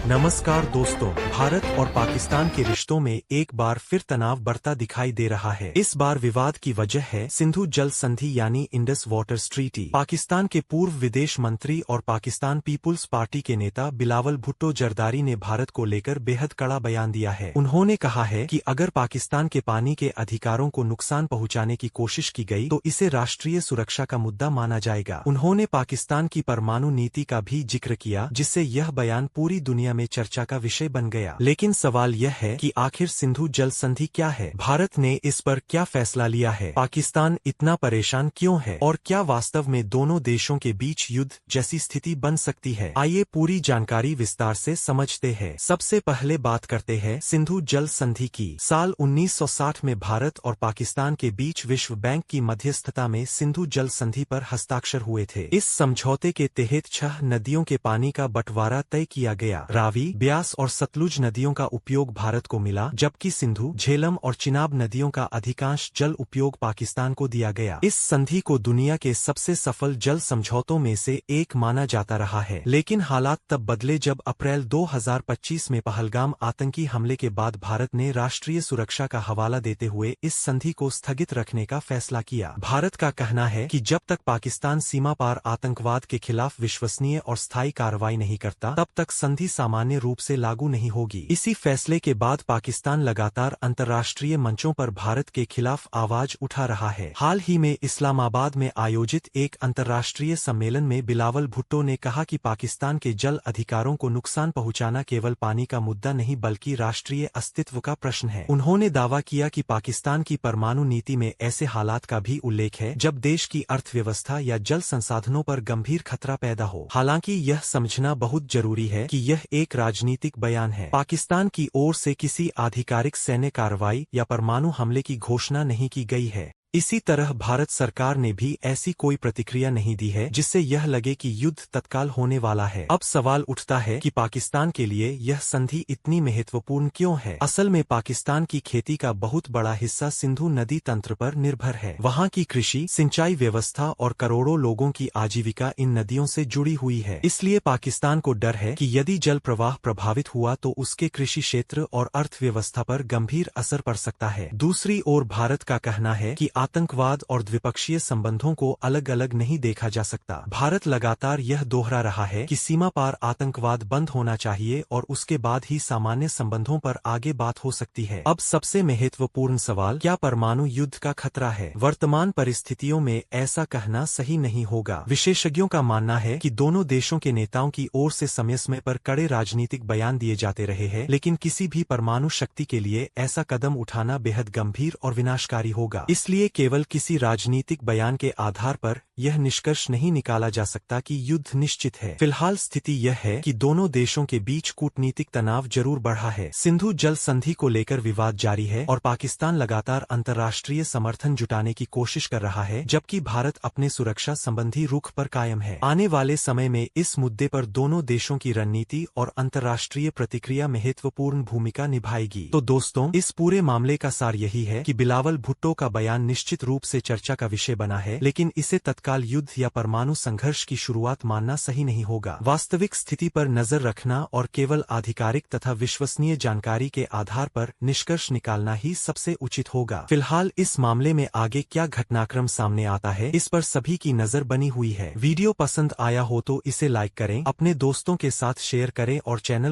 नमस्कार दोस्तों, भारत और पाकिस्तान के रिश्तों में एक बार फिर तनाव बढ़ता दिखाई दे रहा है। इस बार विवाद की वजह है सिंधु जल संधि यानी इंडस वाटर ट्रीटी। पाकिस्तान के पूर्व विदेश मंत्री और पाकिस्तान पीपुल्स पार्टी के नेता बिलावल भुट्टो जरदारी ने भारत को लेकर बेहद कड़ा बयान दिया है। उन्होंने कहा है कि अगर पाकिस्तान के पानी के अधिकारों को नुकसान पहुंचाने की कोशिश की गई तो इसे राष्ट्रीय सुरक्षा का मुद्दा माना जाएगा। उन्होंने पाकिस्तान की परमाणु नीति का भी जिक्र किया, जिससे यह बयान पूरी दुनिया में चर्चा का विषय बन गया। लेकिन सवाल यह है कि आखिर सिंधु जल संधि क्या है? भारत ने इस पर क्या फैसला लिया है? पाकिस्तान इतना परेशान क्यों है? और क्या वास्तव में दोनों देशों के बीच युद्ध जैसी स्थिति बन सकती है? आइए पूरी जानकारी विस्तार से समझते हैं। सबसे पहले बात करते हैं सिंधु जल संधि की। साल 1960 में भारत और पाकिस्तान के बीच विश्व बैंक की मध्यस्थता में सिंधु जल संधि पर हस्ताक्षर हुए थे। इस समझौते के तहत 6 नदियों के पानी का बंटवारा तय किया गया। रावी, ब्यास और सतलुज नदियों का उपयोग भारत को मिला, जबकि सिंधु, झेलम और चिनाब नदियों का अधिकांश जल उपयोग पाकिस्तान को दिया गया। इस संधि को दुनिया के सबसे सफल जल समझौतों में से एक माना जाता रहा है। लेकिन हालात तब बदले जब अप्रैल 2025 में पहलगाम आतंकी हमले के बाद भारत ने राष्ट्रीय सुरक्षा का हवाला देते हुए इस संधि को स्थगित रखने का फैसला किया। भारत का कहना है कि जब तक पाकिस्तान सीमा पार आतंकवाद के खिलाफ विश्वसनीय और स्थायी कार्रवाई नहीं करता, तब तक संधि सामान्य रूप से लागू नहीं होगी। इसी फैसले के बाद पाकिस्तान लगातार अंतर्राष्ट्रीय मंचों पर भारत के खिलाफ आवाज उठा रहा है। हाल ही में इस्लामाबाद में आयोजित एक अंतर्राष्ट्रीय सम्मेलन में बिलावल भुट्टो ने कहा कि पाकिस्तान के जल अधिकारों को नुकसान पहुंचाना केवल पानी का मुद्दा नहीं बल्कि राष्ट्रीय अस्तित्व का प्रश्न है। उन्होंने दावा किया कि पाकिस्तान की परमाणु नीति में ऐसे हालात का भी उल्लेख है जब देश की अर्थव्यवस्था या जल संसाधनों पर गंभीर खतरा पैदा हो। हालांकि यह समझना बहुत जरूरी है कि यह एक राजनीतिक बयान है। पाकिस्तान की ओर से किसी आधिकारिक सैन्य कार्रवाई या परमाणु हमले की घोषणा नहीं की गई है। इसी तरह भारत सरकार ने भी ऐसी कोई प्रतिक्रिया नहीं दी है जिससे यह लगे कि युद्ध तत्काल होने वाला है। अब सवाल उठता है कि पाकिस्तान के लिए यह संधि इतनी महत्वपूर्ण क्यों है? असल में पाकिस्तान की खेती का बहुत बड़ा हिस्सा सिंधु नदी तंत्र पर निर्भर है। वहाँ की कृषि, सिंचाई व्यवस्था और करोड़ों लोगों की आजीविका इन नदियों से जुड़ी हुई है। इसलिए पाकिस्तान को डर है कि यदि जल प्रवाह प्रभावित हुआ तो उसके कृषि क्षेत्र और अर्थव्यवस्था पर गंभीर असर पड़ सकता है। दूसरी ओर भारत का कहना है कि आतंकवाद और द्विपक्षीय संबंधों को अलग अलग नहीं देखा जा सकता। भारत लगातार यह दोहरा रहा है कि सीमा पार आतंकवाद बंद होना चाहिए और उसके बाद ही सामान्य संबंधों पर आगे बात हो सकती है। अब सबसे महत्वपूर्ण सवाल, क्या परमाणु युद्ध का खतरा है? वर्तमान परिस्थितियों में ऐसा कहना सही नहीं होगा। विशेषज्ञों का मानना है कि दोनों देशों के नेताओं की ओर से समय समय पर कड़े राजनीतिक बयान दिए जाते रहे हैं, लेकिन किसी भी परमाणु शक्ति के लिए ऐसा कदम उठाना बेहद गंभीर और विनाशकारी होगा। इसलिए केवल किसी राजनीतिक बयान के आधार पर यह निष्कर्ष नहीं निकाला जा सकता कि युद्ध निश्चित है। फिलहाल स्थिति यह है कि दोनों देशों के बीच कूटनीतिक तनाव जरूर बढ़ा है। सिंधु जल संधि को लेकर विवाद जारी है और पाकिस्तान लगातार अंतर्राष्ट्रीय समर्थन जुटाने की कोशिश कर रहा है, जबकि भारत अपने सुरक्षा संबंधी रुख पर कायम है। आने वाले समय में इस मुद्दे पर दोनों देशों की रणनीति और अंतर्राष्ट्रीय प्रतिक्रिया महत्वपूर्ण भूमिका निभाएगी। तो दोस्तों, इस पूरे मामले का सार यही है कि बिलावल भुट्टो का बयान निश्चित रूप से चर्चा का विषय बना है, लेकिन इसे तत्काल युद्ध या परमाणु संघर्ष की शुरुआत मानना सही नहीं होगा। वास्तविक स्थिति पर नजर रखना और केवल आधिकारिक तथा विश्वसनीय जानकारी के आधार पर निष्कर्ष निकालना ही सबसे उचित होगा। फिलहाल इस मामले में आगे क्या घटनाक्रम सामने आता है, इस पर सभी की नजर बनी हुई है। वीडियो पसंद आया हो तो इसे लाइक करें, अपने दोस्तों के साथ शेयर करें और चैनल